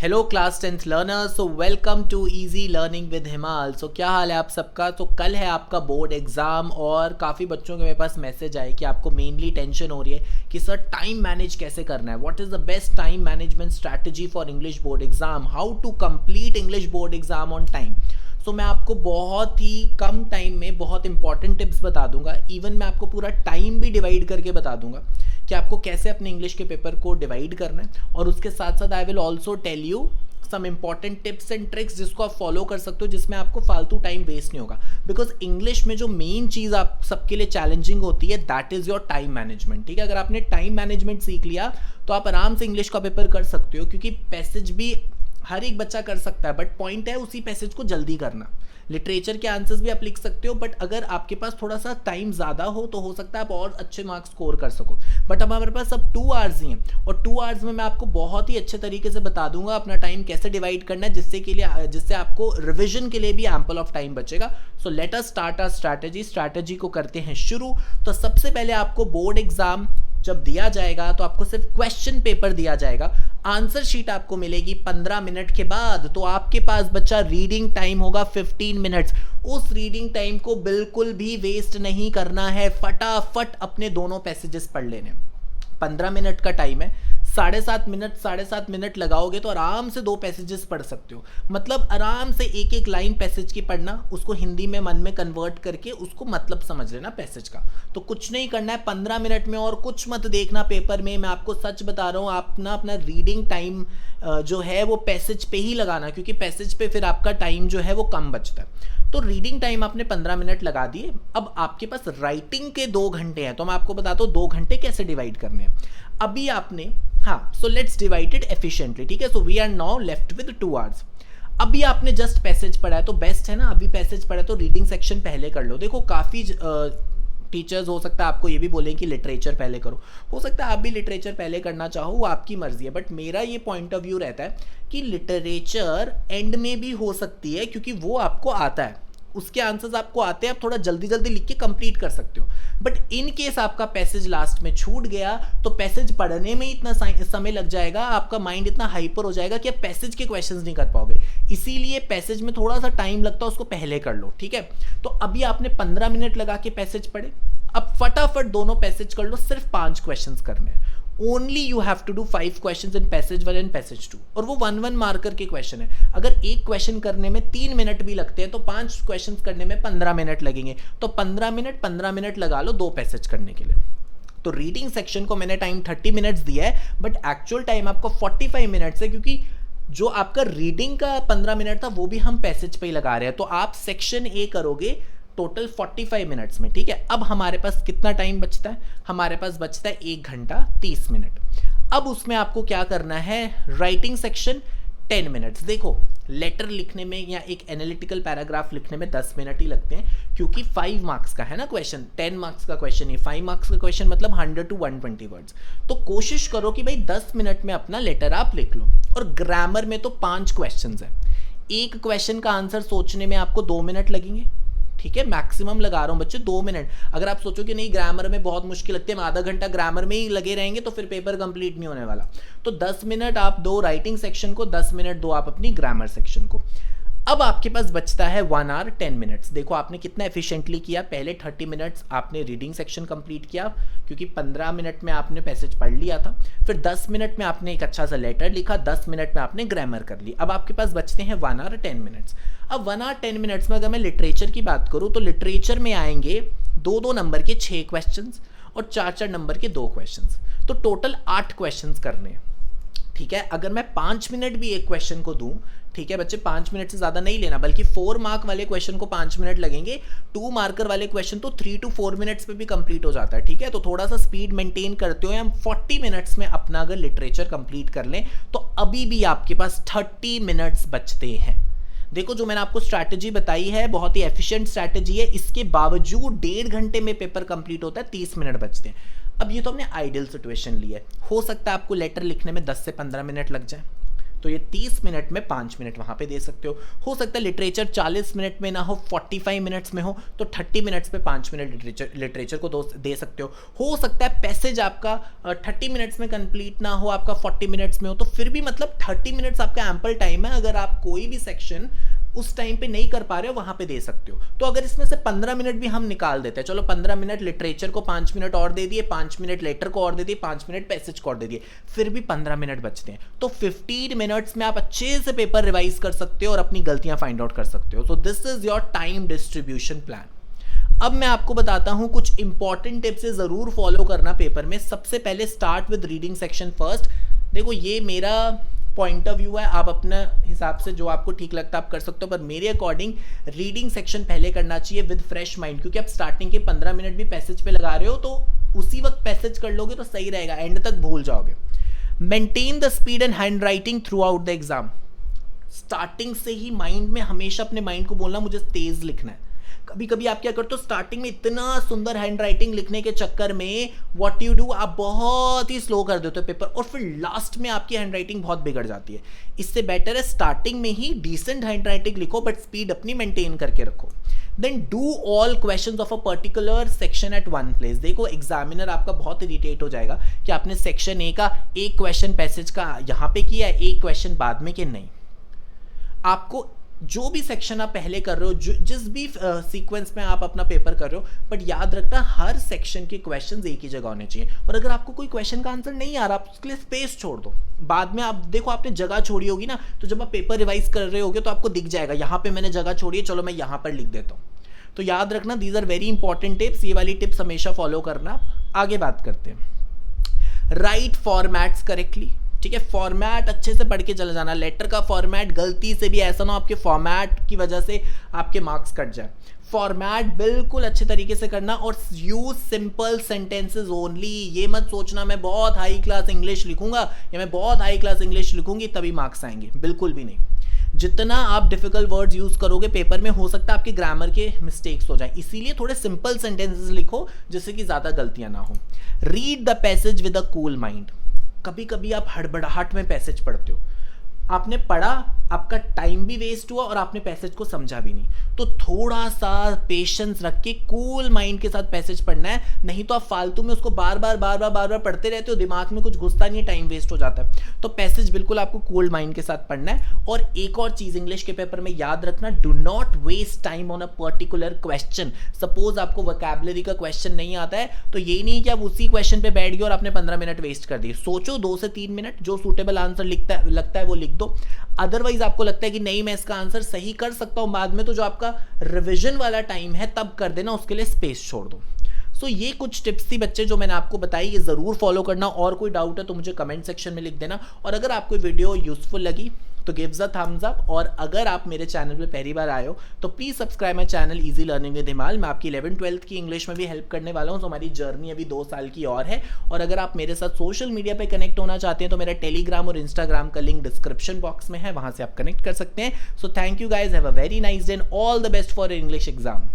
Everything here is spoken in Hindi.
Hello class 10th learners, so welcome to easy learning with Himal. So क्या हाल है आप सबका। तो कल है आपका बोर्ड एग्ज़ाम और काफ़ी बच्चों के मेरे पास मैसेज आए कि आपको मेनली टेंशन हो रही है कि सर टाइम मैनेज कैसे करना है, what is the best time management strategy for English board exam, how to complete English board exam on time. So मैं आपको बहुत ही कम टाइम में बहुत इंपॉर्टेंट टिप्स बता दूंगा। इवन मैं आपको पूरा टाइम भी डिवाइड करके बता दूंगा कि आपको कैसे अपने इंग्लिश के पेपर को डिवाइड करना है। और उसके साथ साथ I will also tell you some important tips and tricks जिसको आप फॉलो कर सकते हो, जिसमें आपको फालतू टाइम वेस्ट नहीं होगा। बिकॉज इंग्लिश में जो मेन चीज़ आप सबके लिए चैलेंजिंग होती है that is your time management. ठीक है, अगर आपने टाइम मैनेजमेंट सीख लिया तो आप आराम से इंग्लिश का पेपर कर सकते हो, क्योंकि पैसेज भी हर एक बच्चा कर सकता है, बट पॉइंट है उसी पैसेज को जल्दी करना। लिटरेचर के आंसर्स भी आप लिख सकते हो, बट अगर आपके पास थोड़ा सा टाइम ज़्यादा हो तो हो सकता है आप और अच्छे मार्क्स स्कोर कर सको। बट अब हमारे पास अब 2 आवर्स ही हैं और 2 आवर्स में मैं आपको बहुत ही अच्छे तरीके से बता दूंगा अपना टाइम कैसे डिवाइड करना है, जिससे आपको रिविजन के लिए भी एम्पल ऑफ टाइम बचेगा। So let us start our strategy को करते हैं शुरू। तो सबसे पहले आपको बोर्ड एग्जाम जब दिया जाएगा तो आपको सिर्फ क्वेश्चन पेपर दिया जाएगा, आंसर शीट आपको मिलेगी 15 मिनट के बाद। तो आपके पास बच्चा रीडिंग टाइम होगा 15 मिनट्स। उस रीडिंग टाइम को बिल्कुल भी वेस्ट नहीं करना है, फटाफट अपने दोनों पैसेजेस पढ़ लेने। 15 मिनट का टाइम है, 7.5 मिनट लगाओगे तो आराम से 2 पैसेजेस पढ़ सकते हो। मतलब आराम से एक एक लाइन पैसेज की पढ़ना, उसको हिंदी में मन में कन्वर्ट करके उसको मतलब समझ लेना पैसेज का। तो कुछ नहीं करना है 15 मिनट में, और कुछ मत देखना पेपर में। मैं आपको सच बता रहा हूँ, आप ना अपना रीडिंग टाइम जो है वो पैसेज पे ही लगाना, क्योंकि पैसेज पे फिर आपका टाइम जो है वो कम बचता है। तो रीडिंग टाइम आपने 15 मिनट लगा दिए। अब आपके पास राइटिंग के 2 घंटे हैं, तो मैं आपको बताता हूँ 2 घंटे कैसे डिवाइड करने हैं। अभी आपने so let's divide it efficiently. ठीक है, so we are now left with 2 hours. अभी आपने जस्ट पैसेज पढ़ा है तो बेस्ट है ना, अभी पैसेज पढ़ा है तो रीडिंग सेक्शन पहले कर लो। देखो काफ़ी टीचर्स हो सकता है आपको ये भी बोलें कि लिटरेचर पहले करो, हो सकता है आप भी लिटरेचर पहले करना चाहो, वो आपकी मर्जी है। बट मेरा ये पॉइंट ऑफ व्यू रहता है कि लिटरेचर एंड में भी हो सकती है, क्योंकि वो आपको आता है, उसके आंसर्स आपको आते हैं, आप थोड़ा जल्दी जल्दी लिख के कंप्लीट कर सकते हो। बट इन केस आपका पैसेज लास्ट में छूट गया तो पैसेज पढ़ने में इतना समय लग जाएगा, आपका माइंड इतना हाइपर हो जाएगा कि आप पैसेज के क्वेश्चंस नहीं कर पाओगे। इसीलिए पैसेज में थोड़ा सा टाइम लगता है, उसको पहले कर लो। ठीक है, तो अभी आपने 15 मिनट लगा के पैसेज पढ़े, अब फटाफट दोनों पैसेज कर लो, सिर्फ 5 क्वेश्चंस करने हैं। Only you have to do 5 questions in passage 1 and passage 2, और वो 1 मार्कर के क्वेश्चन है। अगर एक क्वेश्चन करने में 3 मिनट भी लगते हैं तो 5 क्वेश्चंस करने में 15 मिनट लगेंगे। तो 15 मिनट लगा लो 2 पैसेज करने के लिए। तो रीडिंग सेक्शन को मैंने टाइम 30 मिनट्स दिया है, बट एक्चुअल टाइम आपको 45 मिनट्स है, क्योंकि जो आपका रीडिंग का 15 मिनट था वो भी हम पैसेज पे ही लगा रहे हैं। तो आप सेक्शन ए करोगे टोटल 45 मिनट्स में। ठीक है, अब हमारे पास कितना टाइम बचता है, हमारे पास बचता है 1 घंटा 30 मिनट। अब उसमें आपको क्या करना है, राइटिंग सेक्शन 10 मिनट्स। देखो लेटर लिखने में या एक एनालिटिकल पैराग्राफ लिखने में 10 मिनट ही लगते हैं, क्योंकि 5 मार्क्स का है ना क्वेश्चन, 10 मार्क्स का क्वेश्चन है, 5 मार्क्स का क्वेश्चन मतलब 100 to 120 वर्ड्स। तो कोशिश करो कि भाई 10 मिनट में अपना लेटर आप लिख लो। और ग्रामर में तो 5 क्वेश्चन है, एक क्वेश्चन का आंसर सोचने में आपको 2 मिनट लगेंगे। ठीक है, मैक्सिमम लगा रहा हूं बच्चे 2 मिनट। अगर आप सोचो कि नहीं ग्रामर में बहुत मुश्किल लगती है, हम आधा घंटा ग्रामर में ही लगे रहेंगे तो फिर पेपर कंप्लीट नहीं होने वाला। तो 10 मिनट आप दो राइटिंग सेक्शन को, 10 मिनट दो आप अपनी ग्रामर सेक्शन को। अब आपके पास बचता है 1 आवर 10 मिनट्स। देखो आपने कितना एफिशिएंटली किया, पहले 30 मिनट्स आपने रीडिंग सेक्शन कंप्लीट किया, क्योंकि 15 मिनट में आपने पैसेज पढ़ लिया था। फिर 10 मिनट में आपने एक अच्छा सा लेटर लिखा, 10 मिनट में आपने ग्रामर कर ली। अब आपके पास बचते हैं 1 आवर 10 मिनट्स। अब 1 आवर 10 मिनट्स में अगर मैं लिटरेचर की बात करूँ तो लिटरेचर में आएंगे 2-2 नंबर के 6 क्वेश्चन और 4-4 नंबर के 2 क्वेश्चन, तो टोटल 8 क्वेश्चन करने हैं। ठीक है, अगर मैं 5 मिनट भी एक क्वेश्चन को दूं, ठीक है बच्चे 5 मिनट से ज़्यादा नहीं लेना, बल्कि 4 मार्क वाले क्वेश्चन को 5 मिनट लगेंगे, 2 मार्कर वाले क्वेश्चन तो 3 to 4 मिनट्स पे भी कंप्लीट हो जाता है। ठीक है, तो थोड़ा सा स्पीड मेंटेन करते हो, हम 40 मिनट्स में अपना अगर लिटरेचर कंप्लीट कर लें तो अभी भी आपके पास 30 मिनट्स बचते हैं। देखो जो मैंने आपको स्ट्रैटेजी बताई है बहुत ही एफिशिएंट स्ट्रैटेजी है, इसके बावजूद 1.5 घंटे में पेपर कंप्लीट होता है, 30 मिनट बचते हैं। अब ये तो हमने आइडियल सिचुएशन ली है, हो सकता है आपको लेटर लिखने में 10 से 15 मिनट लग जाए, तो ये 30 मिनट में 5 मिनट वहाँ पे दे सकते हो सकता है लिटरेचर 40 मिनट में ना हो, 45 मिनट्स में हो, तो 30 मिनट्स पे 5 मिनट लिटरेचर को दे सकते हो सकता है पैसेज आपका 30 मिनट्स में कंप्लीट ना हो, आपका 40 मिनट्स में हो, तो फिर भी मतलब 30 मिनट्स आपका एम्पल टाइम है, अगर आप कोई भी सेक्शन उस टाइम पे नहीं कर पा रहे हो वहां पे दे सकते हो। तो अगर इसमें से 15 मिनट भी हम निकाल देते हैं, चलो 15 मिनट लिटरेचर को 5 मिनट और दे दिए, 5 मिनट लेटर को और दे दिए, 5 मिनट पैसेज को और दे दिए, फिर भी 15 मिनट बचते हैं, तो 15 मिनट्स में आप अच्छे से पेपर रिवाइज कर सकते हो और अपनी गलतियां फाइंड आउट कर सकते हो। So this is your time distribution plan. अब मैं आपको बताता हूं कुछ इंपॉर्टेंट टिप्स जरूर फॉलो करना पेपर में। सबसे पहले start with reading section first. देखो ये मेरा पॉइंट ऑफ व्यू है, आप अपने हिसाब से जो आपको ठीक लगता है आप कर सकते हो, पर मेरे अकॉर्डिंग रीडिंग सेक्शन पहले करना चाहिए विद फ्रेश माइंड, क्योंकि आप स्टार्टिंग के 15 मिनट भी पैसेज पे लगा रहे हो तो उसी वक्त पैसेज कर लोगे तो सही रहेगा, एंड तक भूल जाओगे। Maintain the speed and hand writing through out the exam. Starting से ही माइंड में हमेशा अपने माइंड को बोलना मुझे तेज लिखना है। कभी कभी आप क्या करते हो, स्टार्टिंग में इतना सुंदर हैंड राइटिंग लिखने के चक्कर में व्हाट यू डू, आप बहुत ही स्लो कर देते हो पेपर और फिर लास्ट में आपकी हैंड राइटिंग बहुत बिगड़ जाती है। इससे बेटर है स्टार्टिंग में ही डिसेंट हैंड राइटिंग लिखो बट स्पीड अपनी मेंटेन करके रखो। Then do all questions of a particular section at one place. देखो एग्जामिनर आपका बहुत इरिटेट हो जाएगा कि आपने सेक्शन ए का एक क्वेश्चन पैसेज का यहाँ पे किया है, एक क्वेश्चन बाद में कि नहीं। आपको जो भी सेक्शन आप पहले कर रहे हो, जिस भी सीक्वेंस में आप अपना पेपर कर रहे हो, बट याद रखना हर सेक्शन के क्वेश्चंस एक ही जगह होने चाहिए। और अगर आपको कोई क्वेश्चन का आंसर नहीं आ रहा, आप उसके लिए स्पेस छोड़ दो। बाद में आप देखो आपने जगह छोड़ी होगी ना, तो जब आप पेपर रिवाइज कर रहे होगे तो आपको दिख जाएगा यहाँ पे मैंने जगह छोड़ी है, चलो मैं यहाँ पर लिख देता हूँ। तो याद रखना these are very important tips, ये वाली टिप्स हमेशा फॉलो करना। आगे बात करते हैं राइट फॉर्मेट्स करेक्टली। ठीक है, फॉर्मेट अच्छे से पढ़ के चला जाना। लेटर का फॉर्मेट गलती से भी ऐसा ना आपके फॉर्मेट की वजह से आपके मार्क्स कट जाए। फॉर्मेट बिल्कुल अच्छे तरीके से करना और यूज सिंपल सेंटेंसेस ओनली। ये मत सोचना मैं बहुत हाई क्लास इंग्लिश लिखूंगा या मैं बहुत हाई क्लास इंग्लिश लिखूंगी तभी मार्क्स आएंगे, बिल्कुल भी नहीं। जितना आप डिफिकल्ट वर्ड्स यूज करोगे पेपर में, हो सकता है आपके ग्रामर के मिस्टेक्स हो जाए, इसीलिए थोड़े सिंपल सेंटेंसेस लिखो जिससे कि ज्यादा गलतियां ना हो। Read the passage with a cool mind. कभी कभी आप हड़बड़ाहट में पैसेज पढ़ते हो, आपने पढ़ा, आपका टाइम भी वेस्ट हुआ और आपने पैसेज को समझा भी नहीं। तो थोड़ा सा पेशेंस रख के कूल माइंड के साथ पैसेज पढ़ना है, नहीं तो आप फालतू में उसको बार बार पढ़ते रहते हो, दिमाग में कुछ घुसता नहीं है, टाइम वेस्ट हो जाता है। तो पैसेज बिल्कुल आपको कूल माइंड के साथ पढ़ना है। और एक और चीज इंग्लिश के पेपर में याद रखना, do not waste time on a particular question. Suppose आपको वोकैबुलरी का क्वेश्चन नहीं आता है, तो ये नहीं कि आप उसी क्वेश्चन पे बैठ गए और आपने 15 मिनट वेस्ट कर दिए। सोचो 2 से 3 मिनट, जो सूटेबल आंसर लगता है वो लिख दो। अदरवाइज आपको लगता है कि नहीं मैं इसका आंसर सही कर सकता हूं बाद में, तो जो आपका रिवीजन वाला टाइम है तब कर देना, उसके लिए स्पेस छोड़ दो। सो ये कुछ टिप्स थी बच्चे जो मैंने आपको बताई, ये जरूर फॉलो करना। और कोई डाउट है तो मुझे कमेंट सेक्शन में लिख देना। और अगर आपको वीडियो यूजफुल लगी तो गिव्स अ थम्स अप। और अगर आप मेरे चैनल पे पहली बार आए हो तो please subscribe my channel easy learning with हिमाल। मैं आपकी 11th-12th की इंग्लिश में भी हेल्प करने वाला हूँ। तो हमारी जर्नी अभी 2 साल की और है। और अगर आप मेरे साथ सोशल मीडिया पे कनेक्ट होना चाहते हैं तो मेरा टेलीग्राम और इंस्टाग्राम का लिंक डिस्क्रिप्शन बॉक्स में है, वहां से आप कनेक्ट कर सकते हैं। So thank you guys, have a very nice day and all the best for English exam.